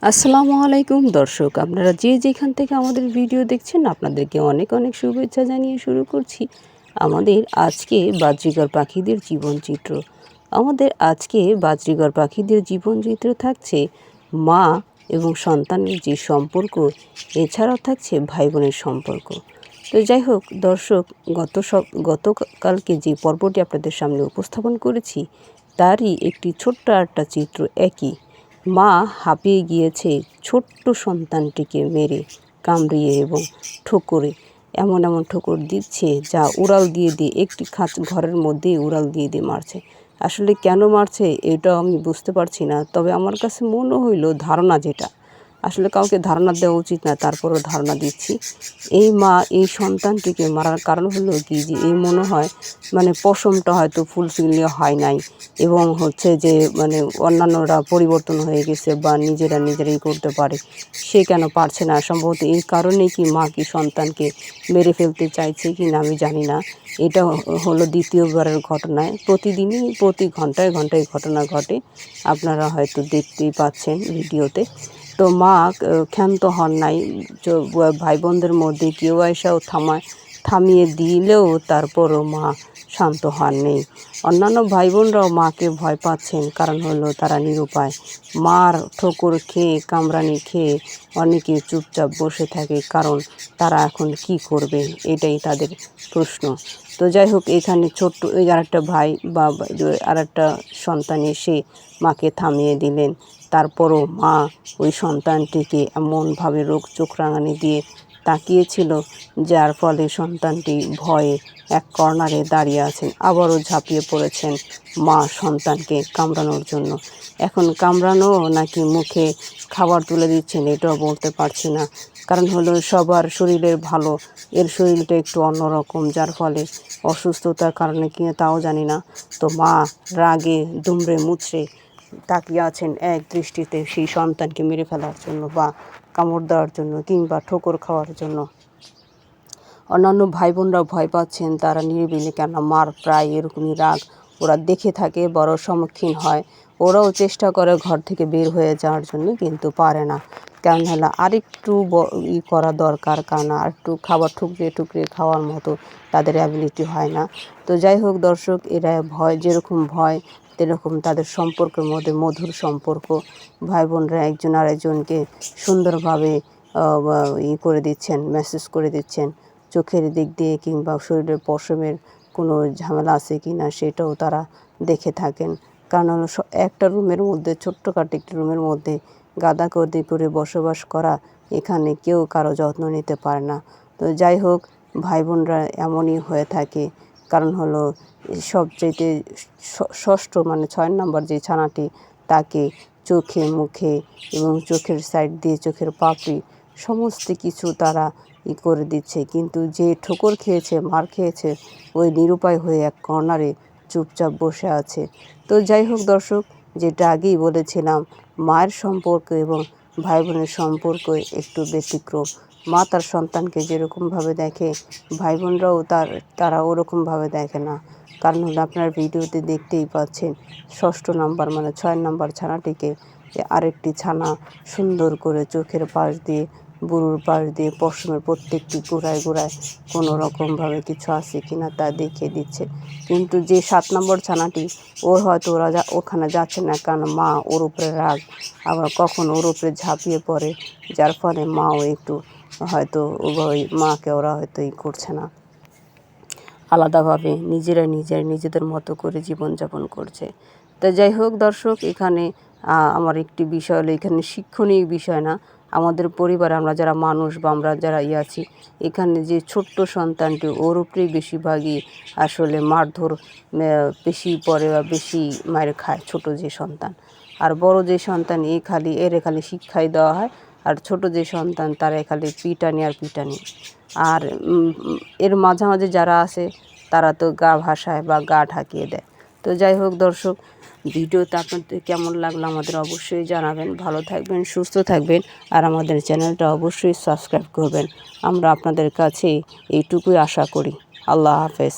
আসসালামু আলাইকুম দর্শক, আপনারা যে যেখান থেকে আমাদের ভিডিও দেখছেন আপনাদেরকে অনেক অনেক শুভেচ্ছা জানিয়ে শুরু করছি আমাদের আজকে বাজরিগর পাখিদের জীবনচিত্র। আমাদের আজকে বাজরিগর পাখিদের জীবনচিত্র থাকছে মা এবং সন্তানের যে সম্পর্ক, এছাড়াও থাকছে ভাই বোনের সম্পর্ক। তো যাই হোক দর্শক, গতকালকে যে পর্বটি আপনাদের সামনে উপস্থাপন করেছি তারই একটি ছোট্ট একটা চিত্র। একই মা হাঁপিয়ে গিয়েছে ছোট্ট সন্তানটিকে মেরে, কামড়িয়ে এবং ঠোকরে এমন এমন ঠোকর দিচ্ছে যা উড়াল দিয়ে দিয়ে একটি ঘরের মধ্যেই উড়াল দিয়ে দিয়ে মারছে। আসলে কেন মারছে এটাও আমি বুঝতে পারছি না, তবে আমার কাছে মনে হইল ধারণা, যেটা আসলে কাউকে ধারণা দেওয়া উচিত না, তারপরও ধারণা দিচ্ছি। এই মা এই সন্তানটিকে মারার কারণ হলো কি, যে এই মনে হয় পশমটা হয়তো ফুলফিল হয় নাই, এবং হচ্ছে যে অন্যান্যরা পরিবর্তন হয়ে গেছে বা নিজেরাই করতে পারে, সে কেন পারছে না। সম্ভবত এই কারণেই কি মা কি সন্তানকে মেরে ফেলতে চাইছে কি না আমি জানি না। এটা হলো দ্বিতীয়বারের ঘটনায়, প্রতিদিনই প্রতি ঘন্টায় ঘন্টায় ঘটনা ঘটে, আপনারা হয়তো দেখতেই পাচ্ছেন ভিডিওতে। তো মা ক্ষান্ত হন নাই, ভাই বোনদের মধ্যে কেউ এসেও থামিয়ে দিলেও তারপরও মা শান্ত হননি। অন্যান্য ভাই বোনরাও মাকে ভয় পাচ্ছেন, কারণ হলো তারা নিরুপায়। মার ঠোকর খেয়ে, কামড়ানি খেয়ে অনেকে চুপচাপ বসে থাকে, কারণ তারা এখন কি করবে এটাই তাদের প্রশ্ন। তো যাই হোক, এখানে ছোট্ট ওই আরেকটা ভাই বা আরেকটা সন্তান এসে মাকে থামিয়ে দিলেন। তারপরও মা ওই সন্তানটিকে এমনভাবে চোখ রাঙানি দিয়ে তাকিয়েছিল, যার ফলে সন্তানটি ভয়ে এক কর্নারে দাঁড়িয়ে আছেন। আবারও ঝাঁপিয়ে পড়েছেন মা সন্তানকে কামড়ানোর জন্য। এখন কামড়ানো নাকি মুখে খাবার তুলে দিচ্ছেন এটাও বলতে পারছি না, কারণ হলো সবার শরীরের ভালো, এর শরীরটা একটু অন্যরকম, যার ফলে অসুস্থতার কারণে কিনা তাও জানি না। তো মা রাগে দুমড়ে মুচড়ে তাকিয়ে আছেন এক দৃষ্টিতে সেই সন্তানকে মেরে ফেলার জন্য বা কামড় দেওয়ার জন্য কিংবা ঠোকর খাওয়ার জন্য। অন্যান্য ভাই বোনরাও ভয় পাচ্ছেন, তারা নিরিবিলি, কেন মার প্রায় এরকমই রাগ ওরা দেখে থাকে, বড় সম্মুখীন হয়। ওরাও চেষ্টা করে ঘর থেকে বের হয়ে যাওয়ার জন্য, কিন্তু পারে না। কেন হলো আরেকটু করা দরকার, কারণ আর একটু খাবার ঠুকরিয়ে ঠুকরিয়ে খাওয়ার মতো তাদের অ্যাবিলিটি হয় না। তো যাই হোক দর্শক, এরা ভয়, যেরকম ভয় তেরকম তাদের সম্পর্কের মধ্যে মধুর সম্পর্ক। ভাই বোনরা একজন আরেকজনকে সুন্দরভাবে করে দিচ্ছেন, মেসেজ করে দিচ্ছেন, চোখের দিক দিয়ে কিংবা শরীরের পশমের কোনো ঝামেলা আছে কি না সেটাও তারা দেখে থাকেন। কারণ হলো একটা রুমের মধ্যে, ছোট্টখাটো একটি রুমের মধ্যে গাদাগাদি করে বসবাস করা, এখানে কেউ কারো যত্ন নিতে পারে না। তো যাই হোক, ভাই বোনরা এমনই হয়ে থাকে, কারণ হলো সবচাইতে ষষ্ঠ 6 নম্বর যে ছানাটি, তাকে চোখে মুখে এবং চোখের সাইড দিয়ে চোখের পাপড়ি সমস্ত কিছু তারা করে দিচ্ছে, কিন্তু যে ঠোকর খেয়েছে, মার খেয়েছে, ওই নিরুপায় হয়ে এক কর্নারে চুপচাপ বসে আছে। তো যাই হোক দর্শক, যেটা আগেই বলেছিলাম, মায়ের সম্পর্ক এবং ভাই বোনের সম্পর্ক একটু ব্যতিক্রম। মা তার সন্তানকে যেরকমভাবে দেখে, ভাই বোনরাও তারা ওরকমভাবে দেখে না। কারণ হলো আপনার ভিডিওতে দেখতেই পাচ্ছেন, ষষ্ঠ নাম্বার 6 নম্বর ছানাটিকে আরেকটি ছানা সুন্দর করে চোখের পাশ দিয়ে, বুড়োর পাশ দিয়ে, পশমের প্রত্যেকটি গোড়ায় গোড়ায় কোনো রকমভাবে কিছু আছে কিনা তা দেখিয়ে দিচ্ছে। কিন্তু যে 7 নম্বর ছানাটি, ওর হয়তো ওখানে যাচ্ছে না, কারণ মা ওর উপরে রাগ, আবার কখন ওর উপরে ঝাঁপিয়ে পড়ে, যার ফলে মাও একটু হয়তো ওই মাকে ওরা হয়তো করছে না, আলাদাভাবে নিজেদের মতো করে জীবনযাপন করছে। তো যাই হোক দর্শক, এখানে আমার একটি বিষয় হলো, এখানে শিক্ষণীয় বিষয় না, আমাদের পরিবারে আমরা যারা মানুষ বা আমরা যারা আছি, এখানে যে ছোট্ট সন্তানটি, ওর উপরেই বেশিরভাগই আসলে মারধর বেশি পড়ে বা বেশি মায়ের খায় ছোট যে সন্তান। আর বড় যে সন্তান, এর খালি শিক্ষাই দেওয়া হয়, আর ছোট যে সন্তান তারা খালি পিটানি আর পিটানি। আর এর মাঝামাঝি যারা আছে তারা তো গা ভাসায় বা গা ঢাকিয়ে দেয়। তো যাই হোক দর্শক, ভিডিওটা আপনাদের কেমন লাগলো আমাদের অবশ্যই জানাবেন। ভালো থাকবেন, সুস্থ থাকবেন, আর আমাদের চ্যানেলটা অবশ্যই সাবস্ক্রাইব করবেন। আমরা আপনাদের কাছে এইটুকুই আশা করি। আল্লাহ হাফেজ।